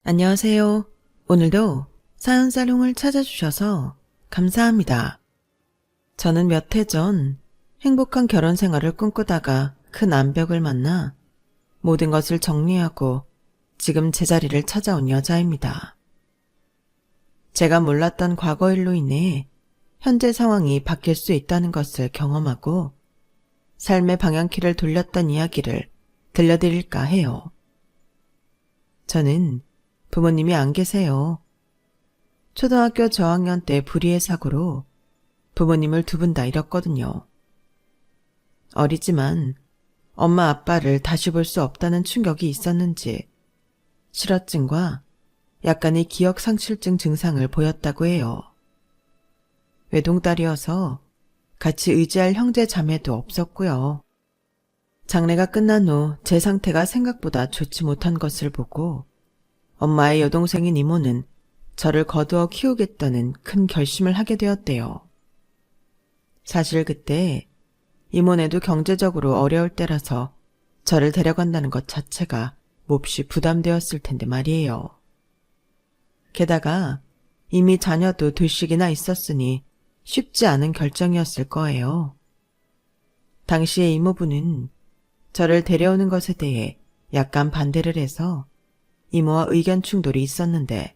안녕하세요. 오늘도 사연살롱을 찾아주셔서 감사합니다. 저는 몇 해 전 행복한 결혼 생활을 꿈꾸다가 큰 암벽을 만나 모든 것을 정리하고 지금 제자리를 찾아온 여자입니다. 제가 몰랐던 과거 일로 인해 현재 상황이 바뀔 수 있다는 것을 경험하고 삶의 방향키를 돌렸던 이야기를 들려드릴까 해요. 저는 부모님이 안 계세요. 초등학교 저학년 때 불의의 사고로 부모님을 두 분 다 잃었거든요. 어리지만 엄마 아빠를 다시 볼 수 없다는 충격이 있었는지 실어증과 약간의 기억상실증 증상을 보였다고 해요. 외동딸이어서 같이 의지할 형제 자매도 없었고요. 장례가 끝난 후 제 상태가 생각보다 좋지 못한 것을 보고 엄마의 여동생인 이모는 저를 거두어 키우겠다는 큰 결심을 하게 되었대요. 사실 그때 이모네도 경제적으로 어려울 때라서 저를 데려간다는 것 자체가 몹시 부담되었을 텐데 말이에요. 게다가 이미 자녀도 둘씩이나 있었으니 쉽지 않은 결정이었을 거예요. 당시에 이모부는 저를 데려오는 것에 대해 약간 반대를 해서 이모와 의견 충돌이 있었는데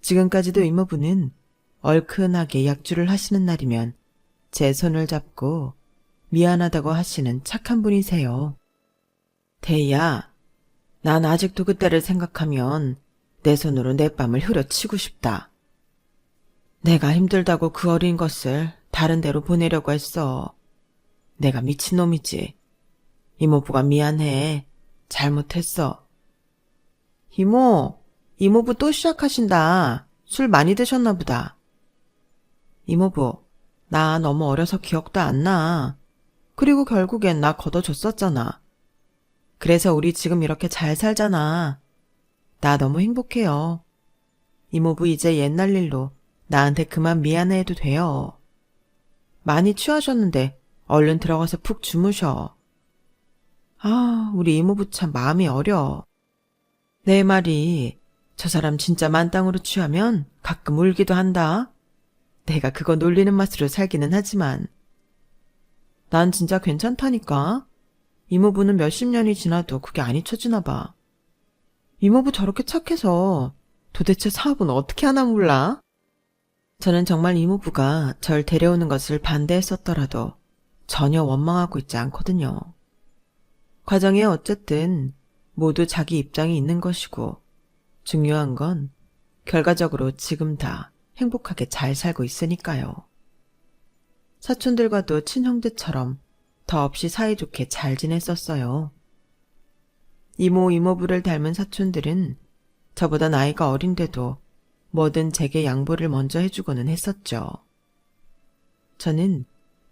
지금까지도 이모부는 얼큰하게 약주를 하시는 날이면 제 손을 잡고 미안하다고 하시는 착한 분이세요. 대희야, 난 아직도 그때를 생각하면 내 손으로 내 뺨을 후려치고 싶다. 내가 힘들다고 그 어린 것을 다른 데로 보내려고 했어. 내가 미친놈이지. 이모부가 미안해. 잘못했어. 이모부 또 시작하신다. 술 많이 드셨나 보다. 이모부, 나 너무 어려서 기억도 안 나. 그리고 결국엔 나 걷어줬었잖아. 그래서 우리 지금 이렇게 잘 살잖아. 나 너무 행복해요. 이모부 이제 옛날 일로 나한테 그만 미안해해도 돼요. 많이 취하셨는데 얼른 들어가서 푹 주무셔. 아, 우리 이모부 참 마음이 어려. 내 말이 저 사람 진짜 만땅으로 취하면 가끔 울기도 한다. 내가 그거 놀리는 맛으로 살기는 하지만 난 진짜 괜찮다니까. 이모부는 몇십 년이 지나도 그게 안 잊혀지나 봐. 이모부 저렇게 착해서 도대체 사업은 어떻게 하나 몰라? 저는 정말 이모부가 절 데려오는 것을 반대했었더라도 전혀 원망하고 있지 않거든요. 과정에 어쨌든 모두 자기 입장이 있는 것이고 중요한 건 결과적으로 지금 다 행복하게 잘 살고 있으니까요. 사촌들과도 친형제처럼 더없이 사이좋게 잘 지냈었어요. 이모, 이모부를 닮은 사촌들은 저보다 나이가 어린데도 뭐든 제게 양보를 먼저 해주고는 했었죠. 저는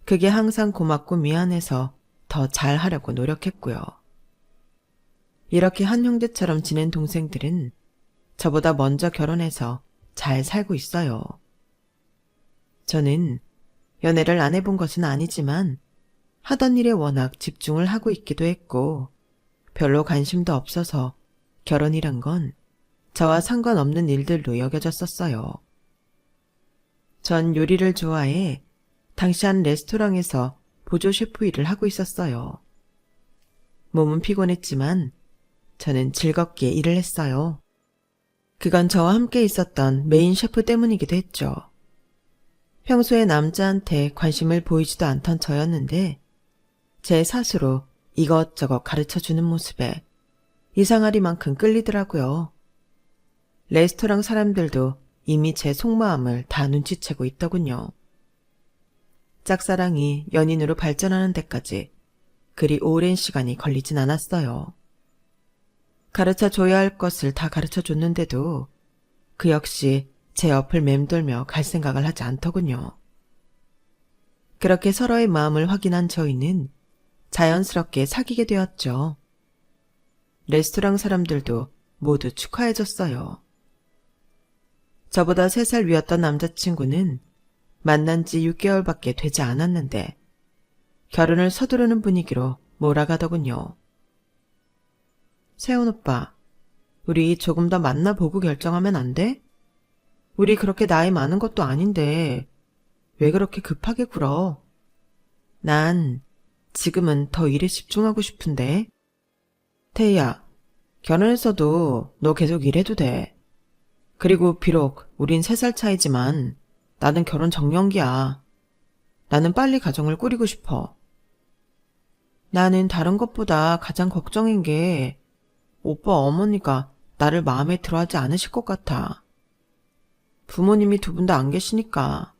그게 항상 고맙고 미안해서 더 잘하려고 노력했고요. 이렇게 한 형제처럼 지낸 동생들은 저보다 먼저 결혼해서 잘 살고 있어요. 저는 연애를 안 해본 것은 아니지만 하던 일에 워낙 집중을 하고 있기도 했고 별로 관심도 없어서 결혼이란 건 저와 상관없는 일들로 여겨졌었어요. 전 요리를 좋아해 당시 한 레스토랑에서 보조 셰프 일을 하고 있었어요. 몸은 피곤했지만 저는 즐겁게 일을 했어요. 그건 저와 함께 있었던 메인 셰프 때문이기도 했죠. 평소에 남자한테 관심을 보이지도 않던 저였는데 제 사수로 이것저것 가르쳐주는 모습에 이상하리만큼 끌리더라고요. 레스토랑 사람들도 이미 제 속마음을 다 눈치채고 있더군요. 짝사랑이 연인으로 발전하는 데까지 그리 오랜 시간이 걸리진 않았어요. 가르쳐줘야 할 것을 다 가르쳐줬는데도 그 역시 제 옆을 맴돌며 갈 생각을 하지 않더군요. 그렇게 서로의 마음을 확인한 저희는 자연스럽게 사귀게 되었죠. 레스토랑 사람들도 모두 축하해줬어요. 저보다 3살 위였던 남자친구는 만난 지 6개월밖에 되지 않았는데 결혼을 서두르는 분위기로 몰아가더군요. 세훈 오빠, 우리 조금 더 만나보고 결정하면 안 돼? 우리 그렇게 나이 많은 것도 아닌데 왜 그렇게 급하게 굴어? 난 지금은 더 일에 집중하고 싶은데. 태희야, 결혼했어도 너 계속 일해도 돼. 그리고 비록 우린 3살 차이지만 나는 결혼 정년기야. 나는 빨리 가정을 꾸리고 싶어. 나는 다른 것보다 가장 걱정인 게 오빠 어머니가 나를 마음에 들어하지 않으실 것 같아. 부모님이 두 분 다 안 계시니까.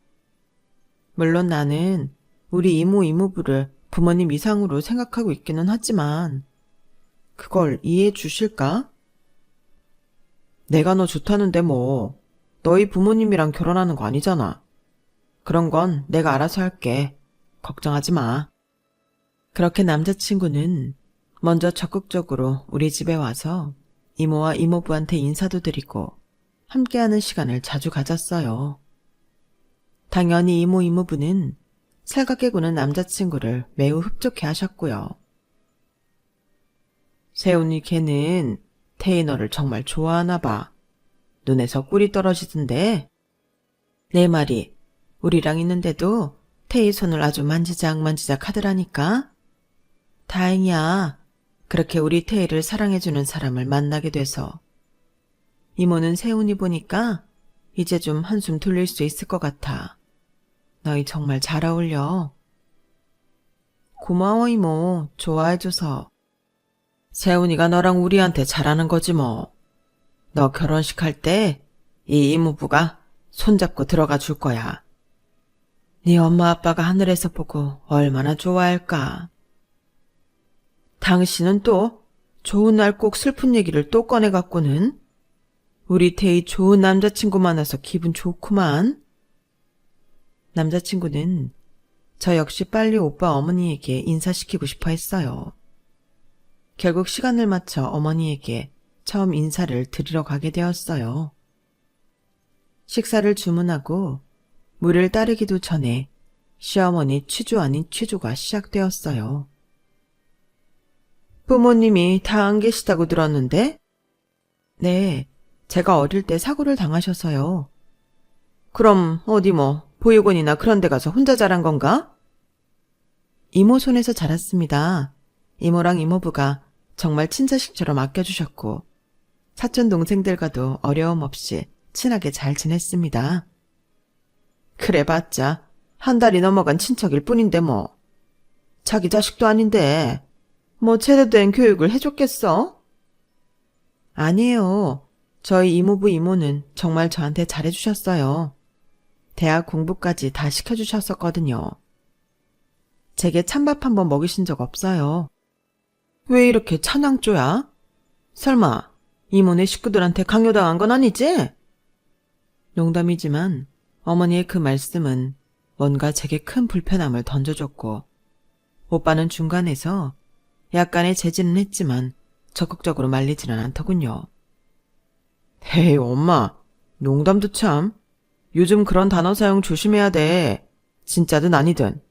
물론 나는 우리 이모 이모부를 부모님 이상으로 생각하고 있기는 하지만 그걸 이해해 주실까? 내가 너 좋다는데 뭐 너희 부모님이랑 결혼하는 거 아니잖아. 그런 건 내가 알아서 할게. 걱정하지 마. 그렇게 남자친구는 먼저 적극적으로 우리 집에 와서 이모와 이모부한테 인사도 드리고 함께하는 시간을 자주 가졌어요. 당연히 이모 이모부는 살갑게 구는 남자친구를 매우 흡족해 하셨고요. 세훈이 걔는 태희 너를 정말 좋아하나 봐. 눈에서 꿀이 떨어지던데. 내 말이 우리랑 있는데도 태희 손을 아주 만지작 하더라니까. 다행이야. 그렇게 우리 태희를 사랑해주는 사람을 만나게 돼서. 이모는 세훈이 보니까 이제 좀 한숨 돌릴 수 있을 것 같아. 너희 정말 잘 어울려. 고마워 이모. 좋아해줘서. 세훈이가 너랑 우리한테 잘하는 거지 뭐. 너 결혼식 할 때 이 이모부가 손잡고 들어가 줄 거야. 네 엄마 아빠가 하늘에서 보고 얼마나 좋아할까. 당신은 또 좋은 날 꼭 슬픈 얘기를 또 꺼내갖고는. 우리 태희 좋은 남자친구 만나서 기분 좋구만. 남자친구는 저 역시 빨리 오빠 어머니에게 인사시키고 싶어 했어요. 결국 시간을 맞춰 어머니에게 처음 인사를 드리러 가게 되었어요. 식사를 주문하고 물을 따르기도 전에 시어머니 취조 아닌 취조가 시작되었어요. 부모님이 다 안 계시다고 들었는데? 네, 제가 어릴 때 사고를 당하셔서요. 그럼 어디 뭐 보육원이나 그런 데 가서 혼자 자란 건가? 이모 손에서 자랐습니다. 이모랑 이모부가 정말 친자식처럼 아껴주셨고 사촌 동생들과도 어려움 없이 친하게 잘 지냈습니다. 그래봤자 한 달이 넘어간 친척일 뿐인데 뭐. 자기 자식도 아닌데 뭐 제대로 된 교육을 해줬겠어? 아니에요. 저희 이모부 이모는 정말 저한테 잘해주셨어요. 대학 공부까지 다 시켜주셨었거든요. 제게 찬밥 한번 먹이신 적 없어요. 왜 이렇게 찬양조야? 설마 이모네 식구들한테 강요당한 건 아니지? 농담이지만 어머니의 그 말씀은 뭔가 제게 큰 불편함을 던져줬고 오빠는 중간에서 약간의 제지는 했지만 적극적으로 말리지는 않더군요. 헤이 엄마, 농담도 참. 요즘 그런 단어 사용 조심해야 돼. 진짜든 아니든.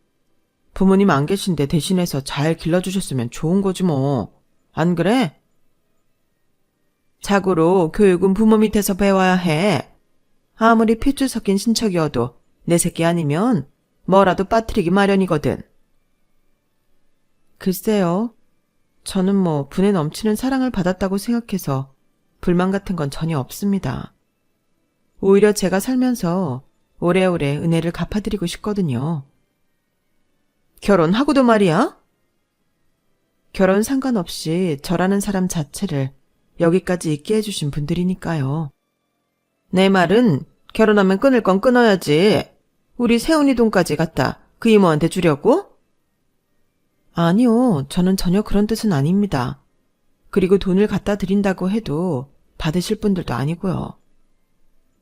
부모님 안 계신데 대신해서 잘 길러주셨으면 좋은 거지 뭐. 안 그래? 자고로 교육은 부모 밑에서 배워야 해. 아무리 핏줄 섞인 친척이어도 내 새끼 아니면 뭐라도 빠뜨리기 마련이거든. 글쎄요. 저는 뭐 분에 넘치는 사랑을 받았다고 생각해서 불만 같은 건 전혀 없습니다. 오히려 제가 살면서 오래오래 은혜를 갚아드리고 싶거든요. 결혼하고도 말이야? 결혼 상관없이 저라는 사람 자체를 여기까지 있게 해주신 분들이니까요. 내 말은 결혼하면 끊을 건 끊어야지. 우리 세훈이 돈까지 갖다 그 이모한테 주려고? 아니요, 저는 전혀 그런 뜻은 아닙니다. 그리고 돈을 갖다 드린다고 해도 받으실 분들도 아니고요.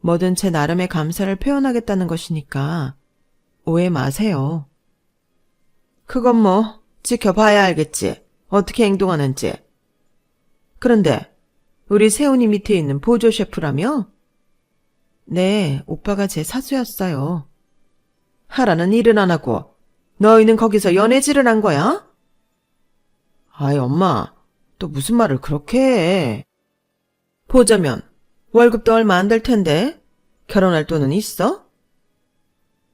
뭐든 제 나름의 감사를 표현하겠다는 것이니까 오해 마세요. 그건 뭐 지켜봐야 알겠지. 어떻게 행동하는지. 그런데 우리 세훈이 밑에 있는 보조 셰프라며? 네, 오빠가 제 사수였어요. 하라는 일은 안 하고 너희는 거기서 연애질을 한 거야? 아이 엄마, 또 무슨 말을 그렇게 해. 보자면 월급도 얼마 안 될 텐데 결혼할 돈은 있어?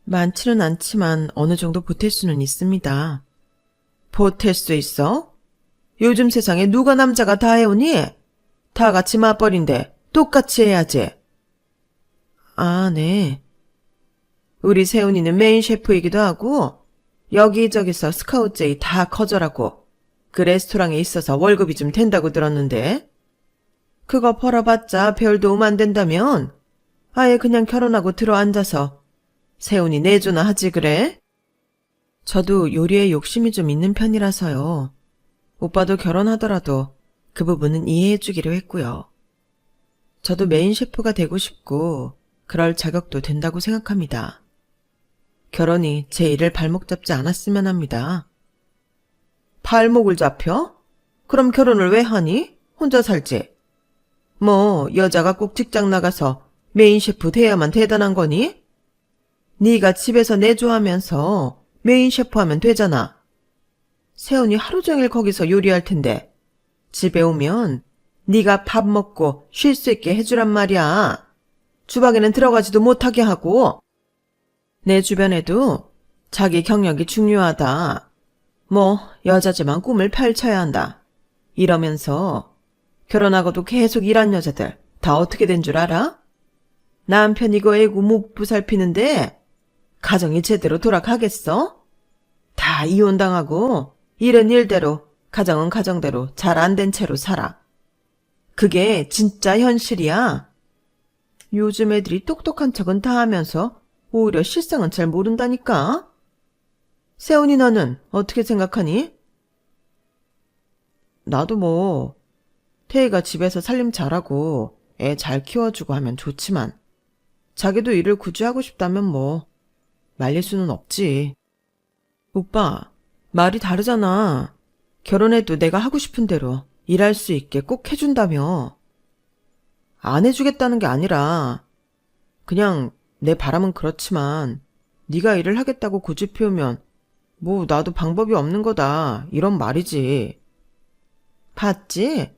많지는 않지만 어느 정도 보탤 수는 있습니다. 보탤 수 있어? 요즘 세상에 누가 남자가 다 해오니? 다 같이 맞벌인데 똑같이 해야지. 아, 네. 우리 세훈이는 메인 셰프이기도 하고 여기저기서 스카우트제이 다 커져라고 그 레스토랑에 있어서 월급이 좀 된다고 들었는데 그거 벌어봤자 별 도움 안 된다면 아예 그냥 결혼하고 들어앉아서 세훈이 내조나 하지 그래? 저도 요리에 욕심이 좀 있는 편이라서요. 오빠도 결혼하더라도 그 부분은 이해해주기로 했고요. 저도 메인 셰프가 되고 싶고 그럴 자격도 된다고 생각합니다. 결혼이 제 일을 발목 잡지 않았으면 합니다. 발목을 잡혀? 그럼 결혼을 왜 하니? 혼자 살지. 뭐 여자가 꼭 직장 나가서 메인 셰프 돼야만 대단한 거니? 네가 집에서 내조하면서 메인 셰프 하면 되잖아. 세훈이 하루 종일 거기서 요리할 텐데 집에 오면 네가 밥 먹고 쉴 수 있게 해주란 말이야. 주방에는 들어가지도 못하게 하고. 내 주변에도 자기 경력이 중요하다. 뭐 여자지만 꿈을 펼쳐야 한다. 이러면서 결혼하고도 계속 일한 여자들 다 어떻게 된 줄 알아? 남편이고 애고 목 보살피는데 가정이 제대로 돌아가겠어? 다 이혼당하고 일은 일대로 가정은 가정대로 잘 안 된 채로 살아. 그게 진짜 현실이야. 요즘 애들이 똑똑한 척은 다 하면서 오히려 실상은 잘 모른다니까. 세훈이 너는 어떻게 생각하니? 나도 뭐 태희가 집에서 살림 잘하고 애 잘 키워주고 하면 좋지만 자기도 일을 굳이 하고 싶다면 뭐 말릴 수는 없지. 오빠, 말이 다르잖아. 결혼해도 내가 하고 싶은 대로 일할 수 있게 꼭 해준다며. 안 해주겠다는 게 아니라 그냥 내 바람은 그렇지만 네가 일을 하겠다고 고집 피우면 뭐 나도 방법이 없는 거다 이런 말이지. 봤지?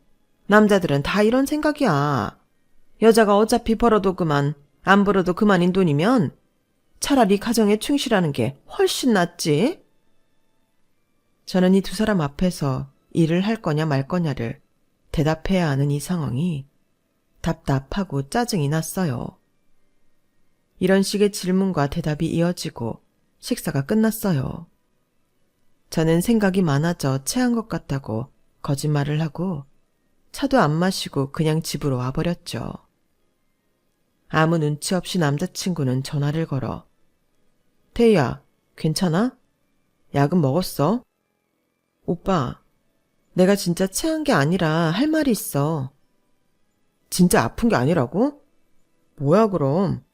남자들은 다 이런 생각이야. 여자가 어차피 벌어도 그만 안 벌어도 그만인 돈이면 차라리 가정에 충실하는 게 훨씬 낫지. 저는 이 두 사람 앞에서 일을 할 거냐 말 거냐를 대답해야 하는 이 상황이 답답하고 짜증이 났어요. 이런 식의 질문과 대답이 이어지고 식사가 끝났어요. 저는 생각이 많아져 체한 것 같다고 거짓말을 하고 차도 안 마시고 그냥 집으로 와버렸죠. 아무 눈치 없이 남자친구는 전화를 걸어 태희야, 괜찮아? 약은 먹었어? 오빠, 내가 진짜 체한 게 아니라 할 말이 있어. 진짜 아픈 게 아니라고? 뭐야 그럼?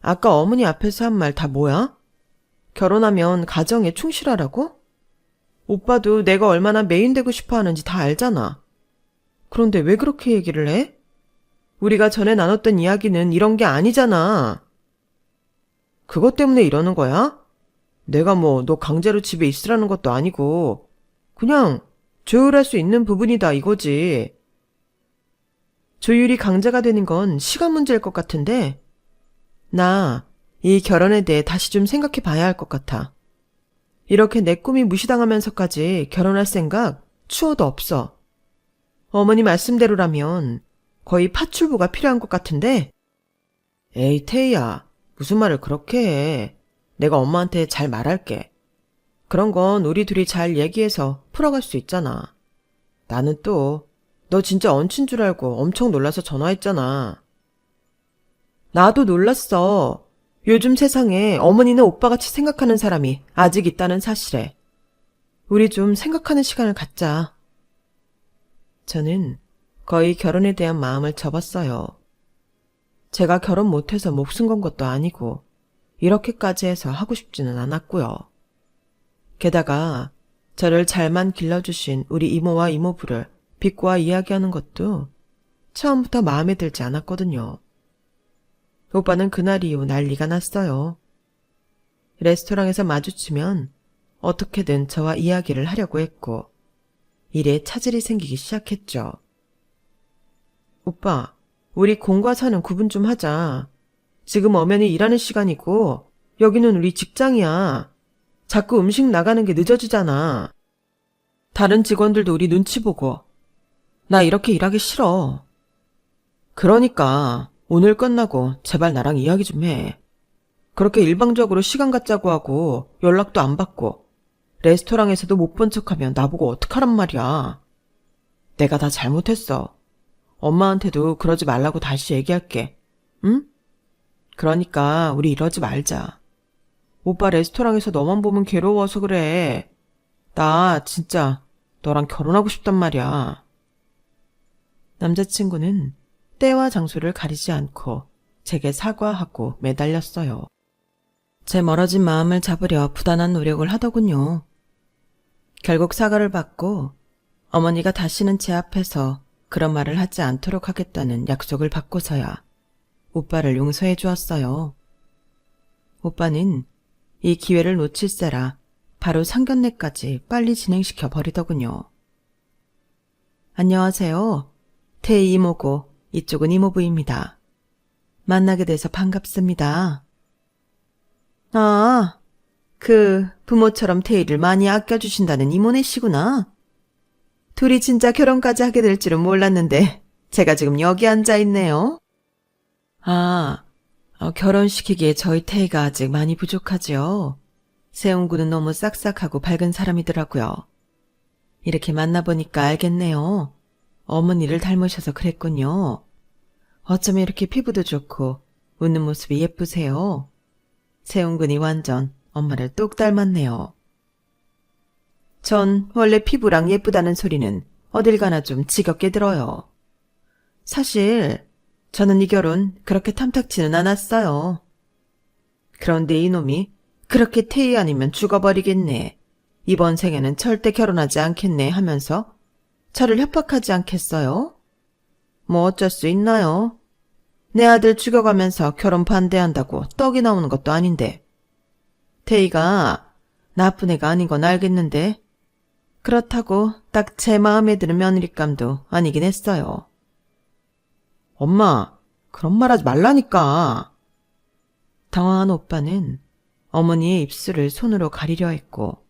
아까 어머니 앞에서 한 말 다 뭐야? 결혼하면 가정에 충실하라고? 오빠도 내가 얼마나 메인 되고 싶어 하는지 다 알잖아. 그런데 왜 그렇게 얘기를 해? 우리가 전에 나눴던 이야기는 이런 게 아니잖아. 그것 때문에 이러는 거야? 내가 뭐 너 강제로 집에 있으라는 것도 아니고 그냥 조율할 수 있는 부분이다 이거지. 조율이 강제가 되는 건 시간 문제일 것 같은데 나 이 결혼에 대해 다시 좀 생각해 봐야 할 것 같아. 이렇게 내 꿈이 무시당하면서까지 결혼할 생각 추워도 없어. 어머니 말씀대로라면 거의 파출부가 필요한 것 같은데. 에이 태희야, 무슨 말을 그렇게 해. 내가 엄마한테 잘 말할게. 그런 건 우리 둘이 잘 얘기해서 풀어갈 수 있잖아. 나는 또 너 진짜 얹힌 줄 알고 엄청 놀라서 전화했잖아. 나도 놀랐어. 요즘 세상에 어머니는 오빠같이 생각하는 사람이 아직 있다는 사실에. 우리 좀 생각하는 시간을 갖자. 저는 거의 결혼에 대한 마음을 접었어요. 제가 결혼 못해서 목숨 건 것도 아니고 이렇게까지 해서 하고 싶지는 않았고요. 게다가 저를 잘만 길러주신 우리 이모와 이모부를 비꼬아 이야기하는 것도 처음부터 마음에 들지 않았거든요. 오빠는 그날 이후 난리가 났어요. 레스토랑에서 마주치면 어떻게든 저와 이야기를 하려고 했고 일에 차질이 생기기 시작했죠. 오빠, 우리 공과 사는 구분 좀 하자. 지금 엄연히 일하는 시간이고 여기는 우리 직장이야. 자꾸 음식 나가는 게 늦어지잖아. 다른 직원들도 우리 눈치 보고. 나 이렇게 일하기 싫어. 그러니까 오늘 끝나고 제발 나랑 이야기 좀 해. 그렇게 일방적으로 시간 갖자고 하고 연락도 안 받고 레스토랑에서도 못 본 척하면 나보고 어떡하란 말이야. 내가 다 잘못했어. 엄마한테도 그러지 말라고 다시 얘기할게. 응? 그러니까 우리 이러지 말자. 오빠 레스토랑에서 너만 보면 괴로워서 그래. 나 진짜 너랑 결혼하고 싶단 말이야. 남자친구는 때와 장소를 가리지 않고 제게 사과하고 매달렸어요. 제 멀어진 마음을 잡으려 부단한 노력을 하더군요. 결국 사과를 받고 어머니가 다시는 제 앞에서 그런 말을 하지 않도록 하겠다는 약속을 받고서야 오빠를 용서해 주었어요. 오빠는 이 기회를 놓칠세라 바로 상견례까지 빨리 진행시켜 버리더군요. 안녕하세요. 태희 이모고 이쪽은 이모부입니다. 만나게 돼서 반갑습니다. 아, 부모처럼 태희를 많이 아껴주신다는 이모네시구나. 둘이 진짜 결혼까지 하게 될 줄은 몰랐는데 제가 지금 여기 앉아 있네요. 결혼시키기에 저희 태희가 아직 많이 부족하지요. 세훈군은 너무 싹싹하고 밝은 사람이더라고요. 이렇게 만나보니까 알겠네요. 어머니를 닮으셔서 그랬군요. 어쩌면 이렇게 피부도 좋고 웃는 모습이 예쁘세요. 세훈군이 완전 엄마를 똑 닮았네요. 전 원래 피부랑 예쁘다는 소리는 어딜 가나 좀 지겹게 들어요. 사실 저는 이 결혼 그렇게 탐탁지는 않았어요. 그런데 이놈이 그렇게 태희 아니면 죽어버리겠네. 이번 생에는 절대 결혼하지 않겠네 하면서 저를 협박하지 않겠어요? 뭐 어쩔 수 있나요? 내 아들 죽여가면서 결혼 반대한다고 떡이 나오는 것도 아닌데. 태희가 나쁜 애가 아닌 건 알겠는데 그렇다고 딱 제 마음에 드는 며느리감도 아니긴 했어요. 엄마, 그런 말 하지 말라니까. 당황한 오빠는 어머니의 입술을 손으로 가리려 했고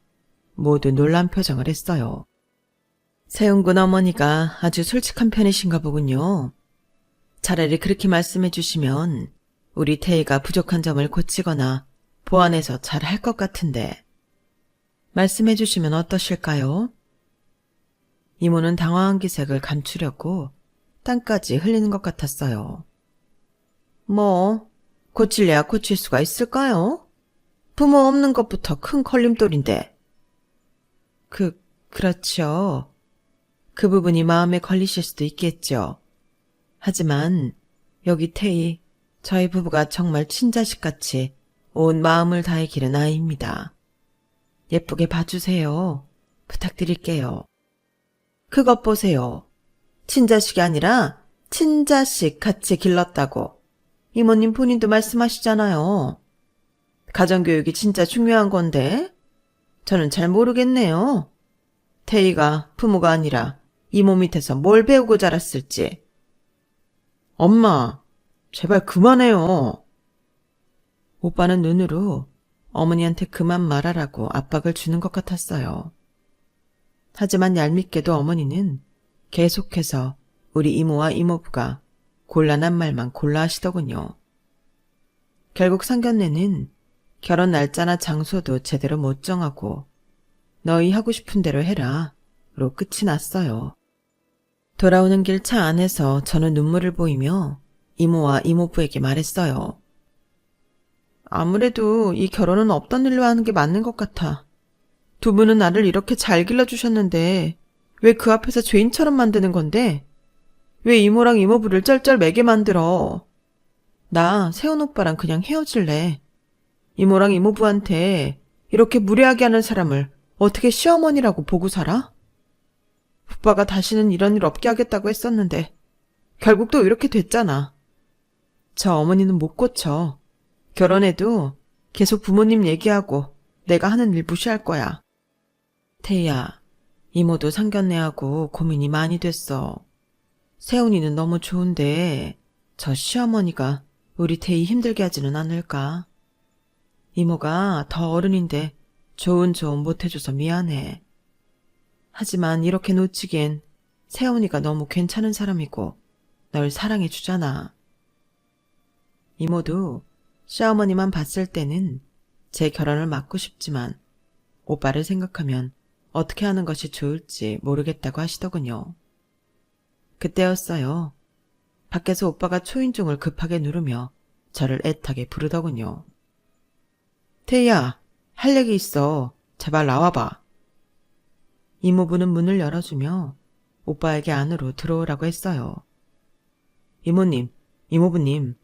모두 놀란 표정을 했어요. 세훈군 어머니가 아주 솔직한 편이신가 보군요. 차라리 그렇게 말씀해 주시면 우리 태희가 부족한 점을 고치거나 보완해서 잘 할 것 같은데. 말씀해 주시면 어떠실까요? 이모는 당황한 기색을 감추려고 땀까지 흘리는 것 같았어요. 뭐, 고칠래야 고칠 수가 있을까요? 부모 없는 것부터 큰 걸림돌인데. 그렇죠. 그 부분이 마음에 걸리실 수도 있겠죠. 하지만 여기 태희, 저희 부부가 정말 친자식같이 온 마음을 다해 기른 아이입니다. 예쁘게 봐주세요. 부탁드릴게요. 그것 보세요. 친자식이 아니라 친자식 같이 길렀다고. 이모님 본인도 말씀하시잖아요. 가정교육이 진짜 중요한 건데 저는 잘 모르겠네요. 태희가 부모가 아니라 이모 밑에서 뭘 배우고 자랐을지. 엄마, 제발 그만해요. 오빠는 눈으로 어머니한테 그만 말하라고 압박을 주는 것 같았어요. 하지만 얄밉게도 어머니는 계속해서 우리 이모와 이모부가 곤란한 말만 골라 하시더군요. 결국 상견례는 결혼 날짜나 장소도 제대로 못 정하고 너희 하고 싶은 대로 해라 로 끝이 났어요. 돌아오는 길 차 안에서 저는 눈물을 보이며 이모와 이모부에게 말했어요. 아무래도 이 결혼은 없던 일로 하는 게 맞는 것 같아. 두 분은 나를 이렇게 잘 길러주셨는데 왜 그 앞에서 죄인처럼 만드는 건데? 왜 이모랑 이모부를 쩔쩔매게 만들어? 나 세훈 오빠랑 그냥 헤어질래. 이모랑 이모부한테 이렇게 무례하게 하는 사람을 어떻게 시어머니라고 보고 살아? 오빠가 다시는 이런 일 없게 하겠다고 했었는데 결국 또 이렇게 됐잖아. 저 어머니는 못 고쳐. 결혼해도 계속 부모님 얘기하고 내가 하는 일 무시할 거야. 태희야, 이모도 상견례하고 고민이 많이 됐어. 세훈이는 너무 좋은데 저 시어머니가 우리 태희 힘들게 하지는 않을까? 이모가 더 어른인데 좋은 조언 못해줘서 미안해. 하지만 이렇게 놓치기엔 세훈이가 너무 괜찮은 사람이고 널 사랑해주잖아. 이모도 시어머니만 봤을 때는 제 결혼을 막고 싶지만 오빠를 생각하면 어떻게 하는 것이 좋을지 모르겠다고 하시더군요. 그때였어요. 밖에서 오빠가 초인종을 급하게 누르며 저를 애타게 부르더군요. 태희야, 할 얘기 있어. 제발 나와봐. 이모부는 문을 열어주며 오빠에게 안으로 들어오라고 했어요. 이모님, 이모부님,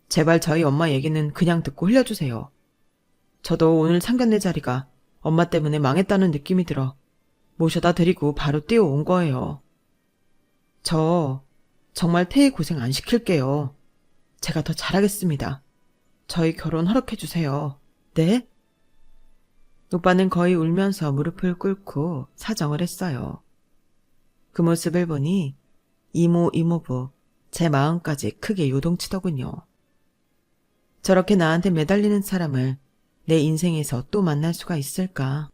제발 저희 엄마 얘기는 그냥 듣고 흘려주세요. 저도 오늘 상견례 자리가 엄마 때문에 망했다는 느낌이 들어 모셔다 드리고 바로 뛰어온 거예요. 저 정말 태희 고생 안 시킬게요. 제가 더 잘하겠습니다. 저희 결혼 허락해주세요. 네? 오빠는 거의 울면서 무릎을 꿇고 사정을 했어요. 그 모습을 보니 이모, 이모부, 제 마음까지 크게 요동치더군요. 저렇게 나한테 매달리는 사람을 내 인생에서 또 만날 수가 있을까?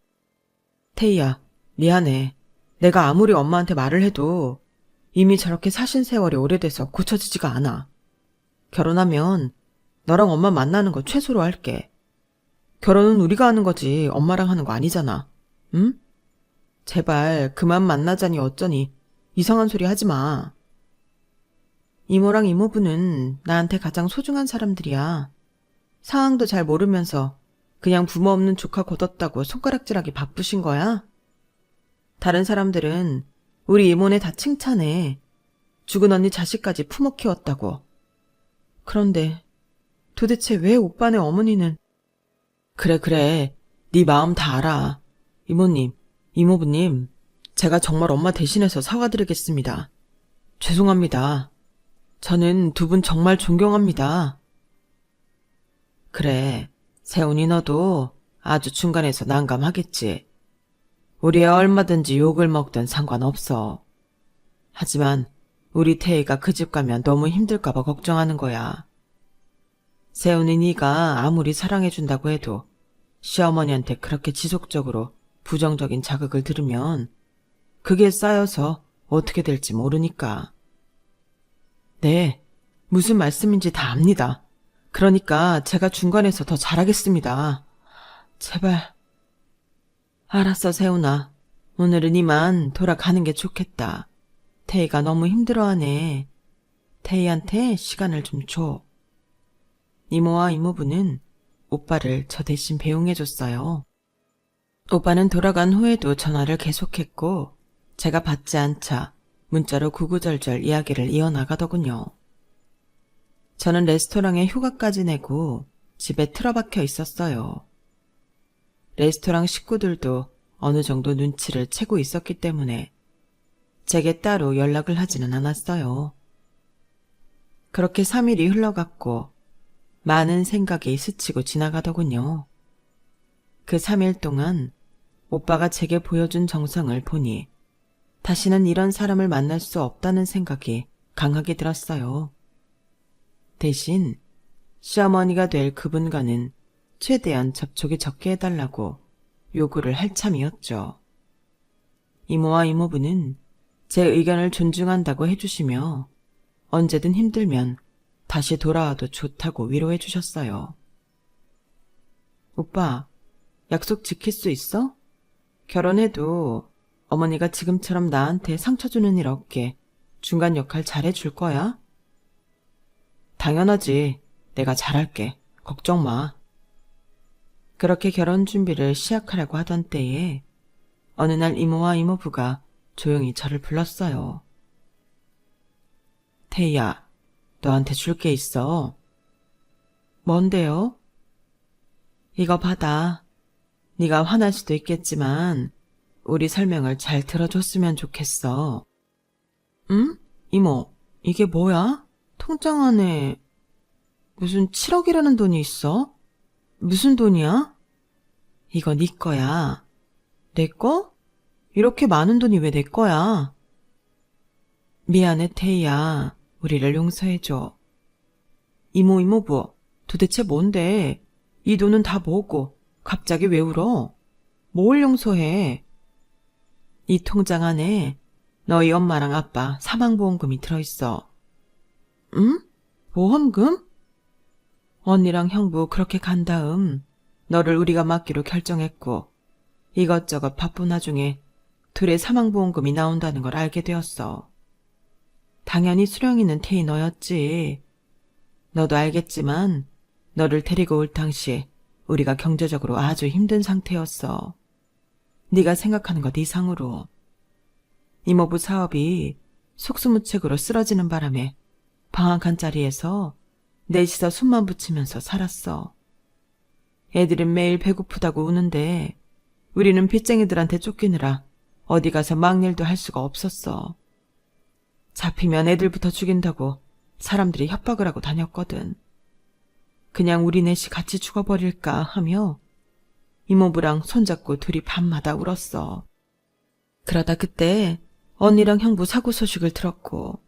태희야, 미안해. 내가 아무리 엄마한테 말을 해도 이미 저렇게 사신 세월이 오래돼서 고쳐지지가 않아. 결혼하면 너랑 엄마 만나는 거 최소로 할게. 결혼은 우리가 하는 거지 엄마랑 하는 거 아니잖아. 응? 제발 그만 만나자니 어쩌니 이상한 소리 하지 마. 이모랑 이모부는 나한테 가장 소중한 사람들이야. 상황도 잘 모르면서 그냥 부모 없는 조카 거뒀다고 손가락질하기 바쁘신 거야? 다른 사람들은 우리 이모네 다 칭찬해. 죽은 언니 자식까지 품어 키웠다고. 그런데 도대체 왜 오빠네 어머니는. 그래. 네 마음 다 알아. 이모님, 이모부님, 제가 정말 엄마 대신해서 사과드리겠습니다. 죄송합니다. 저는 두 분 정말 존경합니다. 그래, 세훈이 너도 아주 중간에서 난감하겠지. 우리 애 얼마든지 욕을 먹든 상관없어. 하지만 우리 태희가 그 집 가면 너무 힘들까봐 걱정하는 거야. 세훈이 네가 아무리 사랑해준다고 해도 시어머니한테 그렇게 지속적으로 부정적인 자극을 들으면 그게 쌓여서 어떻게 될지 모르니까. 네, 무슨 말씀인지 다 압니다. 그러니까 제가 중간에서 더 잘하겠습니다. 제발. 알았어, 세훈아. 오늘은 이만 돌아가는 게 좋겠다. 태희가 너무 힘들어하네. 태희한테 시간을 좀 줘. 이모와 이모부는 오빠를 저 대신 배웅해줬어요. 오빠는 돌아간 후에도 전화를 계속했고 제가 받지 않자 문자로 구구절절 이야기를 이어나가더군요. 저는 레스토랑에 휴가까지 내고 집에 틀어박혀 있었어요. 레스토랑 식구들도 어느 정도 눈치를 채고 있었기 때문에 제게 따로 연락을 하지는 않았어요. 그렇게 3일이 흘러갔고 많은 생각이 스치고 지나가더군요. 그 3일 동안 오빠가 제게 보여준 정성을 보니 다시는 이런 사람을 만날 수 없다는 생각이 강하게 들었어요. 대신 시어머니가 될 그분과는 최대한 접촉이 적게 해달라고 요구를 할 참이었죠. 이모와 이모부는 제 의견을 존중한다고 해주시며 언제든 힘들면 다시 돌아와도 좋다고 위로해 주셨어요. 오빠, 약속 지킬 수 있어? 결혼해도 어머니가 지금처럼 나한테 상처 주는 일 없게 중간 역할 잘해줄 거야? 당연하지. 내가 잘할게. 걱정 마. 그렇게 결혼 준비를 시작하려고 하던 때에 어느 날 이모와 이모부가 조용히 저를 불렀어요. 태희야, 너한테 줄 게 있어. 뭔데요? 이거 받아. 네가 화날 수도 있겠지만 우리 설명을 잘 들어줬으면 좋겠어. 응? 이모, 이게 뭐야? 통장 안에 무슨 7억이라는 돈이 있어? 무슨 돈이야? 이거 네 거야. 내 거? 이렇게 많은 돈이 왜 내 거야? 미안해, 태희야. 우리를 용서해줘. 이모부, 도대체 뭔데? 이 돈은 다 뭐고 갑자기 왜 울어? 뭘 용서해? 이 통장 안에 너희 엄마랑 아빠 사망보험금이 들어있어. 응? 보험금? 언니랑 형부 그렇게 간 다음 너를 우리가 맡기로 결정했고 이것저것 바쁜 와중에 둘의 사망보험금이 나온다는 걸 알게 되었어. 당연히 수령이는 태희 너였지. 너도 알겠지만 너를 데리고 올 당시 우리가 경제적으로 아주 힘든 상태였어. 네가 생각하는 것 이상으로. 이모부 사업이 속수무책으로 쓰러지는 바람에 방학한 자리에서 넷이서 숨만 붙이면서 살았어. 애들은 매일 배고프다고 우는데 우리는 빚쟁이들한테 쫓기느라 어디 가서 막일도 할 수가 없었어. 잡히면 애들부터 죽인다고 사람들이 협박을 하고 다녔거든. 그냥 우리 넷이 같이 죽어버릴까 하며 이모부랑 손잡고 둘이 밤마다 울었어. 그러다 그때 언니랑 형부 사고 소식을 들었고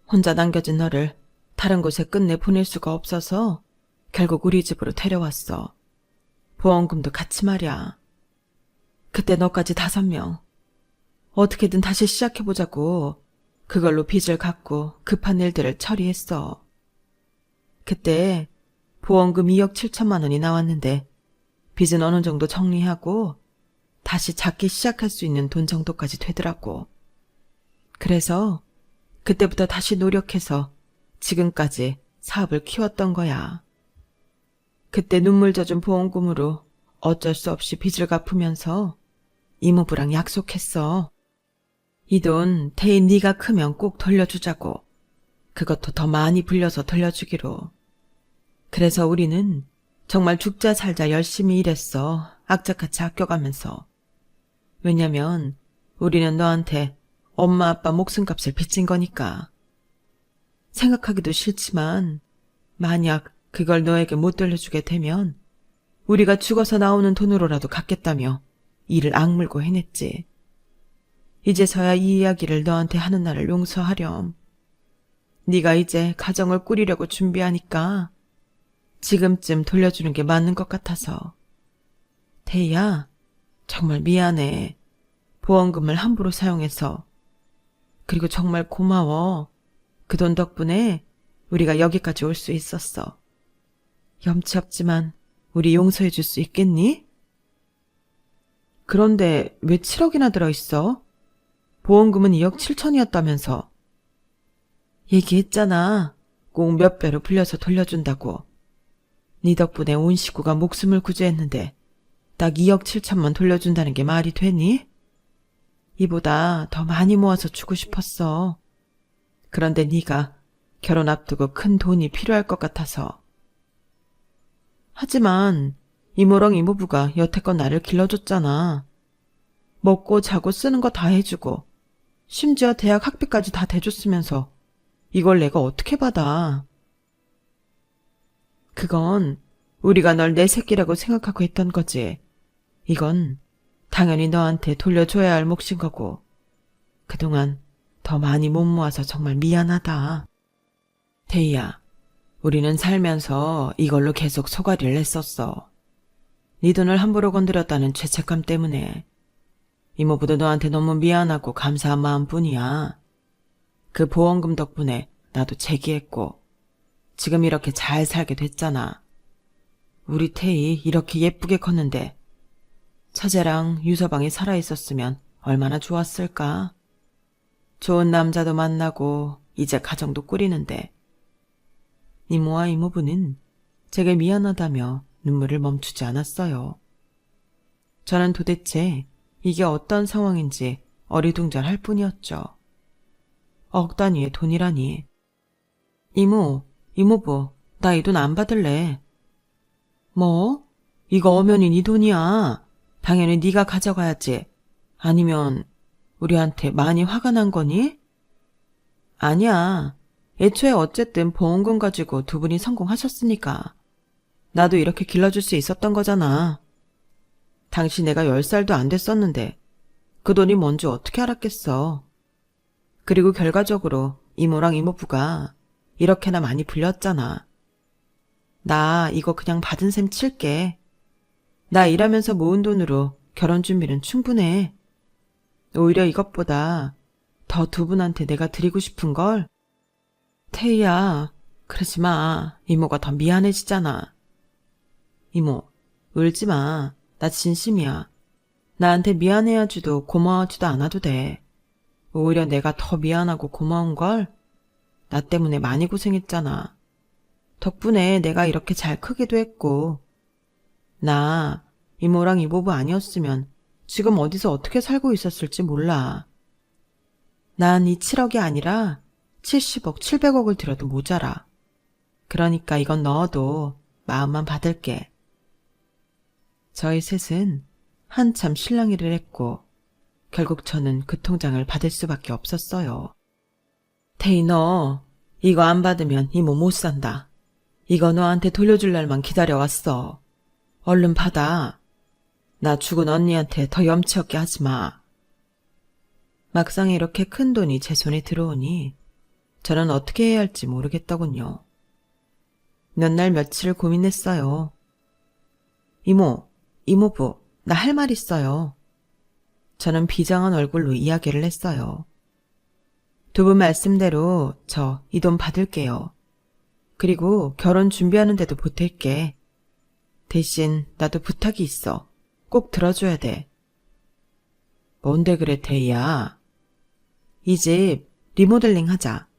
혼자 남겨진 너를 다른 곳에 끝내 보낼 수가 없어서 결국 우리 집으로 데려왔어. 보험금도 같이 말이야. 그때 너까지 5명. 어떻게든 다시 시작해보자고 그걸로 빚을 갚고 급한 일들을 처리했어. 그때 보험금 2억 7천만 원이 나왔는데 빚은 어느 정도 정리하고 다시 잡기 시작할 수 있는 돈 정도까지 되더라고. 그래서 그때부터 다시 노력해서 지금까지 사업을 키웠던 거야. 그때 눈물 젖은 보험금으로 어쩔 수 없이 빚을 갚으면서 이모부랑 약속했어. 이 돈 태희 네가 크면 꼭 돌려주자고. 그것도 더 많이 불려서 돌려주기로. 그래서 우리는 정말 죽자 살자 열심히 일했어. 악착같이 아껴가면서. 왜냐면 우리는 너한테 엄마 아빠 목숨값을 빚진 거니까. 생각하기도 싫지만 만약 그걸 너에게 못 돌려주게 되면 우리가 죽어서 나오는 돈으로라도 갚겠다며 이를 악물고 해냈지. 이제서야 이 이야기를 너한테 하는 나를 용서하렴. 네가 이제 가정을 꾸리려고 준비하니까 지금쯤 돌려주는 게 맞는 것 같아서. 태희야, 정말 미안해. 보험금을 함부로 사용해서. 그리고 정말 고마워. 그 돈 덕분에 우리가 여기까지 올 수 있었어. 염치 없지만 우리 용서해 줄 수 있겠니? 그런데 왜 7억이나 들어있어? 보험금은 2억 7천이었다면서. 얘기했잖아. 꼭 몇 배로 불려서 돌려준다고. 네 덕분에 온 식구가 목숨을 구제했는데 딱 2억 7천만 돌려준다는 게 말이 되니? 이보다 더 많이 모아서 주고 싶었어. 그런데 네가 결혼 앞두고 큰 돈이 필요할 것 같아서. 하지만 이모랑 이모부가 여태껏 나를 길러줬잖아. 먹고 자고 쓰는 거 다 해주고 심지어 대학 학비까지 다 대줬으면서 이걸 내가 어떻게 받아. 그건 우리가 널 내 새끼라고 생각하고 했던 거지. 이건 당연히 너한테 돌려줘야 할 몫인 거고 그동안 더 많이 못 모아서 정말 미안하다. 태희야, 우리는 살면서 이걸로 계속 소가리를 냈었어. 네 돈을 함부로 건드렸다는 죄책감 때문에. 이모부도 너한테 너무 미안하고 감사한 마음뿐이야. 그 보험금 덕분에 나도 재기했고 지금 이렇게 잘 살게 됐잖아. 우리 태희 이렇게 예쁘게 컸는데 처제랑 유서방이 살아있었으면 얼마나 좋았을까. 좋은 남자도 만나고 이제 가정도 꾸리는데. 이모와 이모부는 제게 미안하다며 눈물을 멈추지 않았어요. 저는 도대체 이게 어떤 상황인지 어리둥절할 뿐이었죠. 억 단위의 돈이라니. 이모, 이모부, 나 이 돈 안 받을래. 뭐? 이거 엄연히 네 돈이야. 당연히 네가 가져가야지. 아니면 우리한테 많이 화가 난 거니? 아니야. 애초에 어쨌든 보험금 가지고 두 분이 성공하셨으니까. 나도 이렇게 길러줄 수 있었던 거잖아. 당시 내가 10살도 안 됐었는데 그 돈이 뭔지 어떻게 알았겠어. 그리고 결과적으로 이모랑 이모부가 이렇게나 많이 불렸잖아. 나 이거 그냥 받은 셈 칠게. 나 일하면서 모은 돈으로 결혼 준비는 충분해. 오히려 이것보다 더 두 분한테 내가 드리고 싶은 걸. 태희야, 그러지 마. 이모가 더 미안해지잖아. 이모, 울지 마. 나 진심이야. 나한테 미안해하지도 고마워하지도 않아도 돼. 오히려 내가 더 미안하고 고마운 걸. 나 때문에 많이 고생했잖아. 덕분에 내가 이렇게 잘 크기도 했고. 나 이모랑 이모부 아니었으면 지금 어디서 어떻게 살고 있었을지 몰라. 난 이 7억이 아니라 70억, 700억을 들여도 모자라. 그러니까 이건 넣어도 마음만 받을게. 저희 셋은 한참 실랑이를 했고 결국 저는 그 통장을 받을 수밖에 없었어요. 태희 너 이거 안 받으면 이모 못 산다. 이거 너한테 돌려줄 날만 기다려왔어. 얼른 받아. 나 죽은 언니한테 더 염치 없게 하지 마. 막상 이렇게 큰 돈이 제 손에 들어오니 저는 어떻게 해야 할지 모르겠더군요. 몇 날 며칠을 고민했어요. 이모, 이모부, 나 할 말 있어요. 저는 비장한 얼굴로 이야기를 했어요. 두 분 말씀대로 저 이 돈 받을게요. 그리고 결혼 준비하는 데도 보탤게. 대신 나도 부탁이 있어. 꼭 들어줘야 돼. 뭔데 그래 태희야. 이 집 리모델링 하자.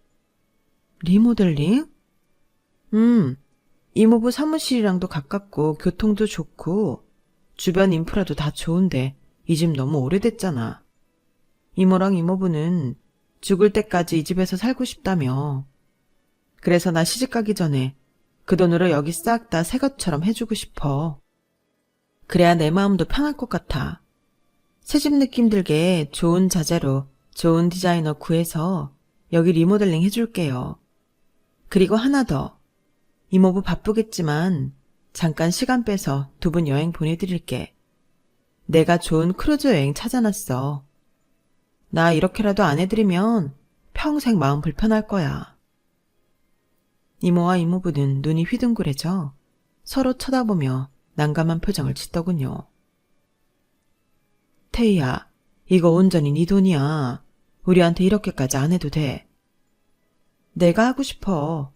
리모델링? 이모부 사무실이랑도 가깝고 교통도 좋고 주변 인프라도 다 좋은데 이 집 너무 오래됐잖아. 이모랑 이모부는 죽을 때까지 이 집에서 살고 싶다며. 그래서 나 시집가기 전에 그 돈으로 여기 싹 다 새 것처럼 해주고 싶어. 그래야 내 마음도 편할 것 같아. 새집 느낌 들게 좋은 자재로 좋은 디자이너 구해서 여기 리모델링 해줄게요. 그리고 하나 더. 이모부 바쁘겠지만 잠깐 시간 빼서 두 분 여행 보내드릴게. 내가 좋은 크루즈 여행 찾아놨어. 나 이렇게라도 안 해드리면 평생 마음 불편할 거야. 이모와 이모부는 눈이 휘둥그레져 서로 쳐다보며 난감한 표정을 짓더군요. 태희야, 이거 온전히 네 돈이야. 우리한테 이렇게까지 안 해도 돼. 내가 하고 싶어.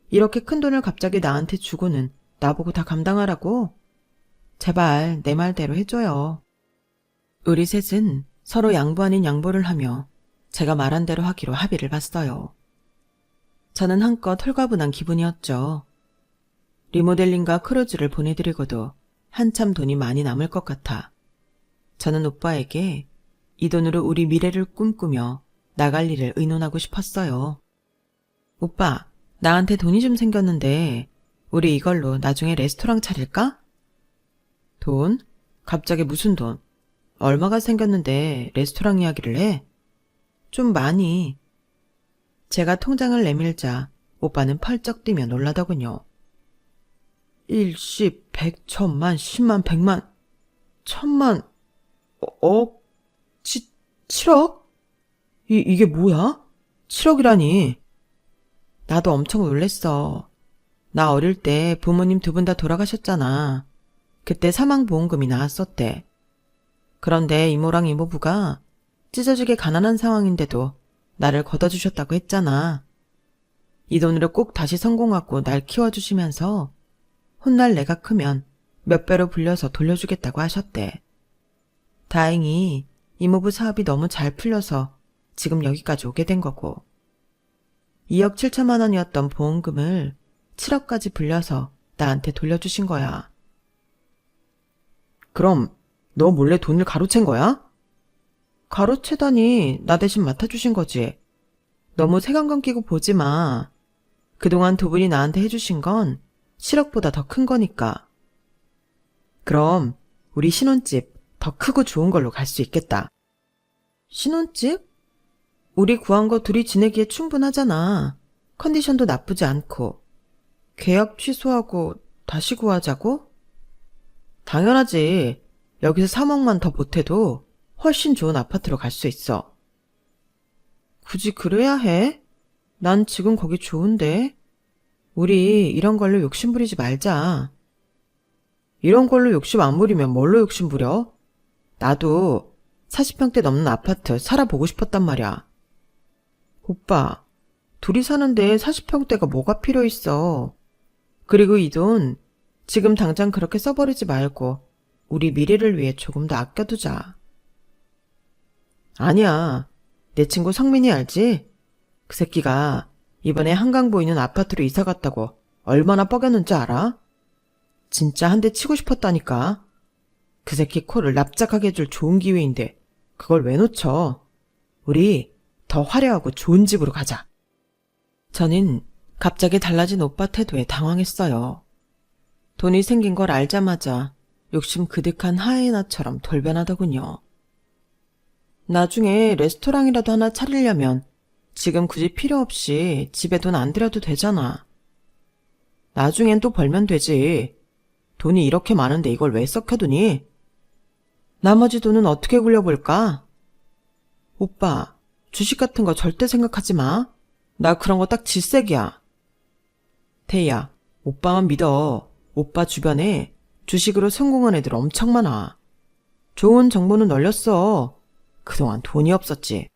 이렇게 큰 돈을 갑자기 나한테 주고는 나보고 다 감당하라고? 제발 내 말대로 해줘요. 우리 셋은 서로 양보 아닌 양보를 하며 제가 말한 대로 하기로 합의를 봤어요. 저는 한껏 홀가분한 기분이었죠. 리모델링과 크루즈를 보내드리고도 한참 돈이 많이 남을 것 같아 저는 오빠에게 이 돈으로 우리 미래를 꿈꾸며 나갈 일을 의논하고 싶었어요. 오빠, 나한테 돈이 좀 생겼는데 우리 이걸로 나중에 레스토랑 차릴까? 돈? 갑자기 무슨 돈? 얼마가 생겼는데 레스토랑 이야기를 해? 좀 많이. 제가 통장을 내밀자 오빠는 펄쩍 뛰며 놀라더군요. 1, 10, 100, 1000만, 10만, 100만, 1000만, 억? 7억? 이게 뭐야? 7억이라니. 나도 엄청 놀랬어. 나 어릴 때 부모님 두 분 다 돌아가셨잖아. 그때 사망보험금이 나왔었대. 그런데 이모랑 이모부가 찢어지게 가난한 상황인데도 나를 걷어주셨다고 했잖아. 이 돈으로 꼭 다시 성공하고 날 키워주시면서 훗날 내가 크면 몇 배로 불려서 돌려주겠다고 하셨대. 다행히 이모부 사업이 너무 잘 풀려서 지금 여기까지 오게 된 거고 2억 7천만 원이었던 보험금을 7억까지 불려서 나한테 돌려주신 거야. 그럼 너 몰래 돈을 가로챈 거야? 가로채다니 나 대신 맡아주신 거지. 너무 색안경 끼고 보지 마. 그동안 두 분이 나한테 해주신 건 7억보다 더 큰 거니까. 그럼 우리 신혼집 더 크고 좋은 걸로 갈 수 있겠다. 신혼집? 우리 구한 거 둘이 지내기에 충분하잖아. 컨디션도 나쁘지 않고. 계약 취소하고 다시 구하자고? 당연하지. 여기서 3억만 더 보태도 훨씬 좋은 아파트로 갈 수 있어. 굳이 그래야 해? 난 지금 거기 좋은데. 우리 이런 걸로 욕심 부리지 말자. 이런 걸로 욕심 안 부리면 뭘로 욕심 부려? 나도 40평대 넘는 아파트 살아보고 싶었단 말이야. 오빠, 둘이 사는데 40평대가 뭐가 필요 있어. 그리고 이 돈 지금 당장 그렇게 써버리지 말고 우리 미래를 위해 조금 더 아껴두자. 아니야. 내 친구 성민이 알지? 그 새끼가 이번에 한강 보이는 아파트로 이사 갔다고 얼마나 뻐겼는지 알아? 진짜 한 대 치고 싶었다니까. 그 새끼 코를 납작하게 해줄 좋은 기회인데 그걸 왜 놓쳐? 우리 더 화려하고 좋은 집으로 가자. 저는 갑자기 달라진 오빠 태도에 당황했어요. 돈이 생긴 걸 알자마자 욕심 그득한 하이에나처럼 돌변하더군요. 나중에 레스토랑이라도 하나 차리려면 지금 굳이 필요 없이 집에 돈 안 들여도 되잖아. 나중엔 또 벌면 되지. 돈이 이렇게 많은데 이걸 왜 썩혀두니? 나머지 돈은 어떻게 굴려볼까? 오빠, 주식 같은 거 절대 생각하지 마. 나 그런 거 딱 질색이야. 태희야, 오빠만 믿어. 오빠 주변에 주식으로 성공한 애들 엄청 많아. 좋은 정보는 널렸어. 그동안 돈이 없었지.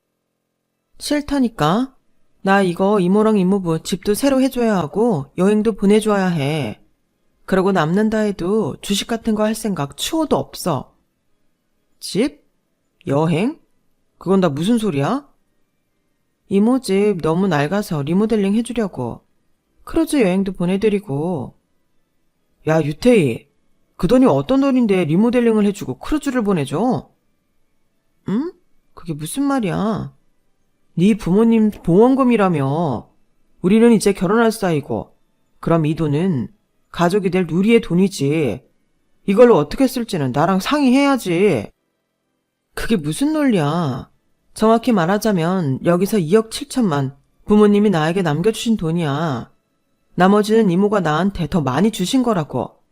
싫다니까. 나 이거 이모랑 이모부 집도 새로 해줘야 하고 여행도 보내줘야 해. 그러고 남는다 해도 주식 같은 거 할 생각 추호도 없어. 집? 여행? 그건 다 무슨 소리야? 이모 집 너무 낡아서 리모델링 해주려고. 크루즈 여행도 보내드리고. 야, 유태희. 그 돈이 어떤 돈인데 리모델링을 해주고 크루즈를 보내줘? 응? 그게 무슨 말이야? 네 부모님 보험금이라며. 우리는 이제 결혼할 사이고. 그럼 이 돈은 가족이 될 누리의 돈이지. 이걸로 어떻게 쓸지는 나랑 상의해야지. 그게 무슨 논리야. 정확히 말하자면 여기서 2억 7천만 부모님이 나에게 남겨주신 돈이야. 나머지는 이모가 나한테 더 많이 주신 거라고.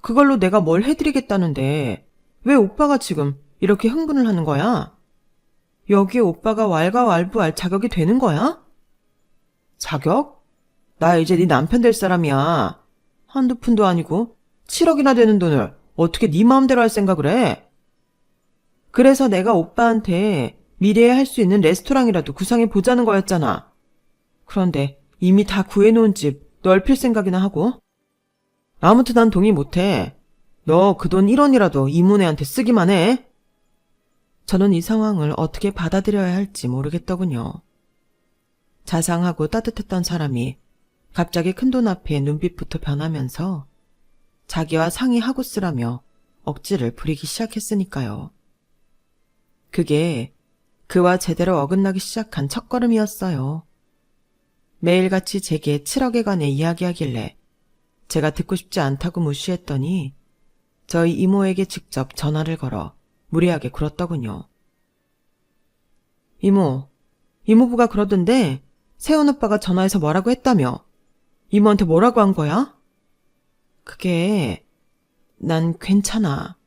그걸로 내가 뭘 해드리겠다는데 왜 오빠가 지금 이렇게 흥분을 하는 거야? 여기에 오빠가 왈가왈부할 자격이 되는 거야? 자격? 나 이제 네 남편 될 사람이야. 한두 푼도 아니고 7억이나 되는 돈을 어떻게 네 마음대로 할 생각을 해? 그래서 내가 오빠한테 미래에 할 수 있는 레스토랑이라도 구상해 보자는 거였잖아. 그런데 이미 다 구해놓은 집 넓힐 생각이나 하고. 아무튼 난 동의 못해. 너 그 돈 1원이라도 이모네한테 쓰기만 해. 저는 이 상황을 어떻게 받아들여야 할지 모르겠더군요. 자상하고 따뜻했던 사람이 갑자기 큰돈 앞에 눈빛부터 변하면서 자기와 상의하고 쓰라며 억지를 부리기 시작했으니까요. 그게 그와 제대로 어긋나기 시작한 첫걸음이었어요. 매일같이 제게 7억에 관해 이야기하길래 제가 듣고 싶지 않다고 무시했더니 저희 이모에게 직접 전화를 걸어 무리하게 굴었더군요. 이모, 이모부가 그러던데 세훈 오빠가 전화해서 뭐라고 했다며? 이모한테 뭐라고 한 거야? 그게 난 괜찮아.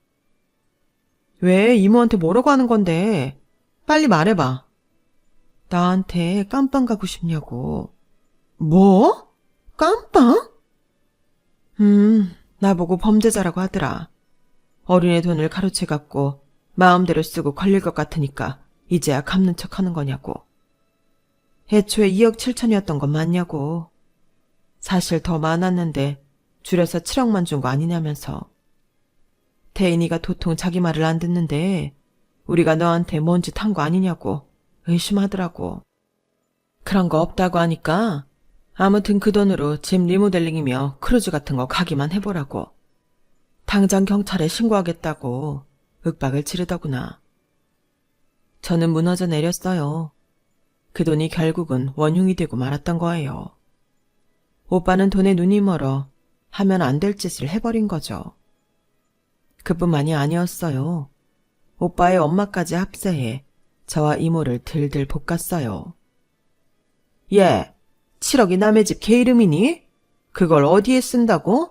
왜 이모한테 뭐라고 하는 건데? 빨리 말해봐. 나한테 깜빵 가고 싶냐고. 뭐? 깜빵? 나보고 범죄자라고 하더라. 어린애 돈을 가로채갖고 마음대로 쓰고 걸릴 것 같으니까 이제야 갚는 척 하는 거냐고. 애초에 2억 7천이었던 건 맞냐고. 사실 더 많았는데 줄여서 7억만 준 거 아니냐면서. 태인이가 도통 자기 말을 안 듣는데 우리가 너한테 뭔 짓 한 거 아니냐고 의심하더라고. 그런 거 없다고 하니까 아무튼 그 돈으로 집 리모델링이며 크루즈 같은 거 가기만 해보라고. 당장 경찰에 신고하겠다고 윽박을 지르더구나. 저는 무너져 내렸어요. 그 돈이 결국은 원흉이 되고 말았던 거예요. 오빠는 돈에 눈이 멀어 하면 안 될 짓을 해버린 거죠. 그뿐만이 아니었어요. 오빠의 엄마까지 합세해 저와 이모를 들들 볶았어요. 얘, 7억이 남의 집 개 이름이니? 그걸 어디에 쓴다고?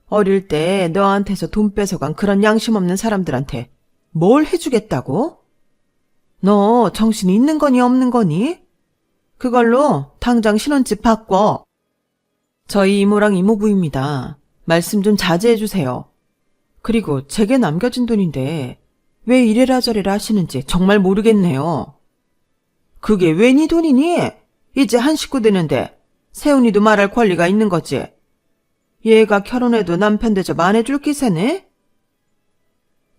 어릴 때 너한테서 돈 뺏어간 그런 양심 없는 사람들한테 뭘 해주겠다고? 너 정신이 있는 거니 없는 거니? 그걸로 당장 신혼집 바꿔. 저희 이모랑 이모부입니다. 말씀 좀 자제해 주세요. 그리고 제게 남겨진 돈인데 왜 이래라 저래라 하시는지 정말 모르겠네요. 그게 왜 네 돈이니? 이제 한 식구 되는데 세훈이도 말할 권리가 있는 거지. 얘가 결혼해도 남편 대접 안 해줄 기세네?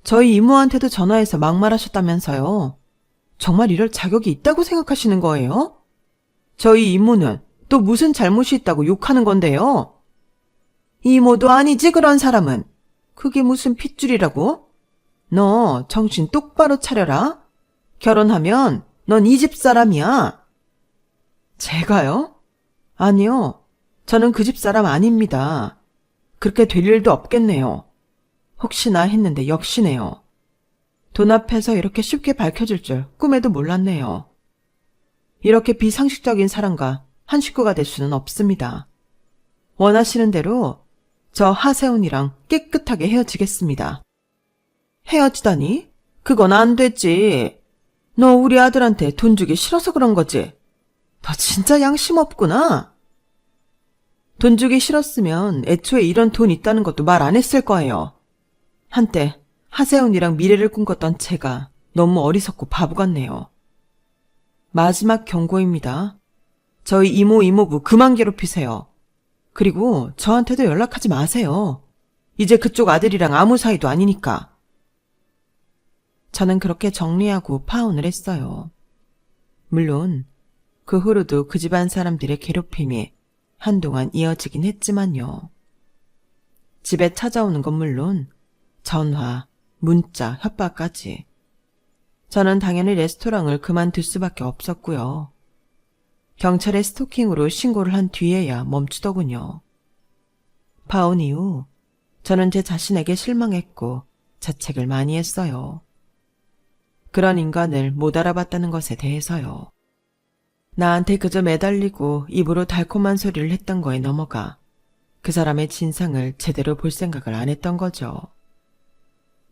저희 이모한테도 전화해서 막말하셨다면서요. 정말 이럴 자격이 있다고 생각하시는 거예요? 저희 이모는 또 무슨 잘못이 있다고 욕하는 건데요. 이모도 아니지 그런 사람은. 그게 무슨 핏줄이라고? 너 정신 똑바로 차려라. 결혼하면 넌 이 집 사람이야. 제가요? 아니요. 저는 그 집 사람 아닙니다. 그렇게 될 일도 없겠네요. 혹시나 했는데 역시네요. 돈 앞에서 이렇게 쉽게 밝혀질 줄 꿈에도 몰랐네요. 이렇게 비상식적인 사람과 한 식구가 될 수는 없습니다. 원하시는 대로 저 하세훈이랑 깨끗하게 헤어지겠습니다. 헤어지다니? 그건 안 되지. 너 우리 아들한테 돈 주기 싫어서 그런 거지? 너 진짜 양심 없구나. 돈 주기 싫었으면 애초에 이런 돈 있다는 것도 말 안 했을 거예요. 한때 하세훈이랑 미래를 꿈꿨던 제가 너무 어리석고 바보 같네요. 마지막 경고입니다. 저희 이모 이모부 그만 괴롭히세요. 그리고 저한테도 연락하지 마세요. 이제 그쪽 아들이랑 아무 사이도 아니니까. 저는 그렇게 정리하고 파혼을 했어요. 물론 그 후로도 그 집안 사람들의 괴롭힘이 한동안 이어지긴 했지만요. 집에 찾아오는 건 물론 전화, 문자, 협박까지. 저는 당연히 레스토랑을 그만둘 수밖에 없었고요. 경찰에 스토킹으로 신고를 한 뒤에야 멈추더군요. 파혼 이후 저는 제 자신에게 실망했고 자책을 많이 했어요. 그런 인간을 못 알아봤다는 것에 대해서요. 나한테 그저 매달리고 입으로 달콤한 소리를 했던 거에 넘어가 그 사람의 진상을 제대로 볼 생각을 안 했던 거죠.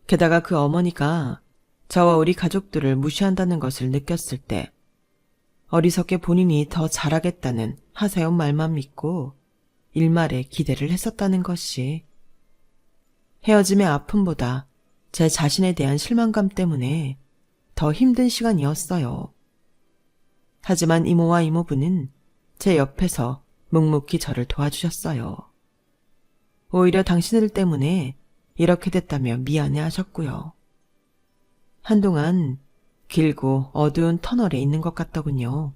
게다가 그 어머니가 저와 우리 가족들을 무시한다는 것을 느꼈을 때 어리석게 본인이 더 잘하겠다는 하세훈 말만 믿고 일말에 기대를 했었다는 것이 헤어짐의 아픔보다 제 자신에 대한 실망감 때문에 더 힘든 시간이었어요. 하지만 이모와 이모부는 제 옆에서 묵묵히 저를 도와주셨어요. 오히려 당신들 때문에 이렇게 됐다며 미안해 하셨고요. 한동안 길고 어두운 터널에 있는 것 같더군요.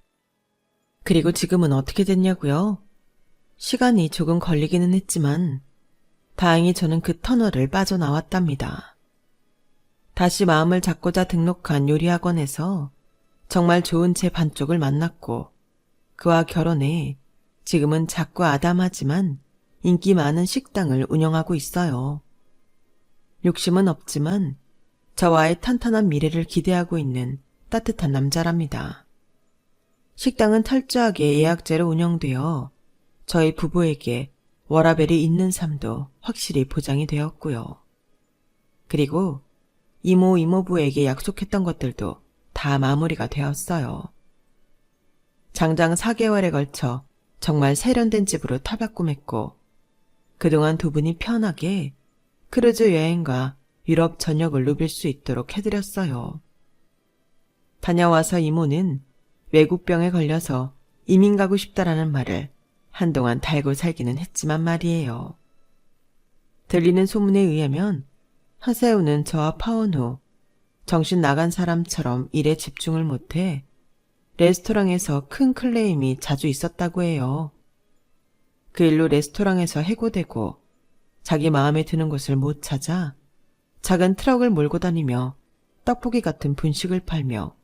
그리고 지금은 어떻게 됐냐고요? 시간이 조금 걸리기는 했지만 다행히 저는 그 터널을 빠져나왔답니다. 다시 마음을 잡고자 등록한 요리학원에서 정말 좋은 제 반쪽을 만났고 그와 결혼해 지금은 작고 아담하지만 인기 많은 식당을 운영하고 있어요. 욕심은 없지만 저와의 탄탄한 미래를 기대하고 있는 따뜻한 남자랍니다. 식당은 철저하게 예약제로 운영되어 저희 부부에게 워라밸이 있는 삶도 확실히 보장이 되었고요. 그리고 이모 이모부에게 약속했던 것들도 다 마무리가 되었어요. 장장 4개월에 걸쳐 정말 세련된 집으로 탈바꿈했고 그동안 두 분이 편하게 크루즈 여행과 유럽 전역을 누빌 수 있도록 해드렸어요. 다녀와서 이모는 외국병에 걸려서 이민 가고 싶다라는 말을 한동안 달고 살기는 했지만 말이에요. 들리는 소문에 의하면 하세훈은 저와 파혼 후 정신 나간 사람처럼 일에 집중을 못해 레스토랑에서 큰 클레임이 자주 있었다고 해요. 그 일로 레스토랑에서 해고되고 자기 마음에 드는 곳을 못 찾아 작은 트럭을 몰고 다니며 떡볶이 같은 분식을 팔며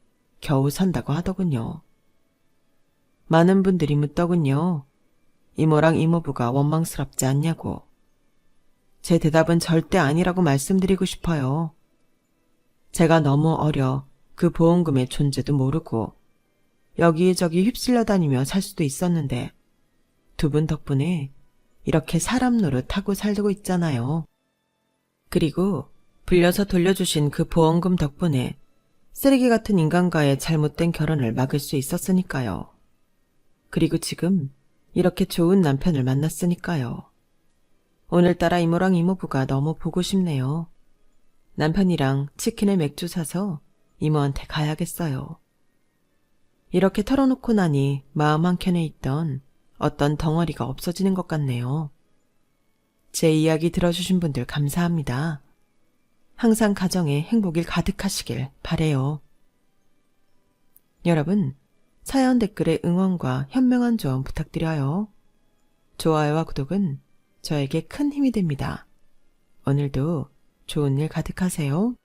겨우 산다고 하더군요. 많은 분들이 묻더군요. 이모랑 이모부가 원망스럽지 않냐고. 제 대답은 절대 아니라고 말씀드리고 싶어요. 제가 너무 어려 그 보험금의 존재도 모르고 여기저기 휩쓸려 다니며 살 수도 있었는데 두 분 덕분에 이렇게 사람 노릇하고 살고 있잖아요. 그리고 불려서 돌려주신 그 보험금 덕분에 쓰레기 같은 인간과의 잘못된 결혼을 막을 수 있었으니까요. 그리고 지금 이렇게 좋은 남편을 만났으니까요. 오늘따라 이모랑 이모부가 너무 보고 싶네요. 남편이랑 치킨에 맥주 사서 이모한테 가야겠어요. 이렇게 털어놓고 나니 마음 한켠에 있던 어떤 덩어리가 없어지는 것 같네요. 제 이야기 들어주신 분들 감사합니다. 항상 가정에 행복이 가득하시길 바래요. 여러분, 사연 댓글에 응원과 현명한 조언 부탁드려요. 좋아요와 구독은 저에게 큰 힘이 됩니다. 오늘도 좋은 일 가득하세요.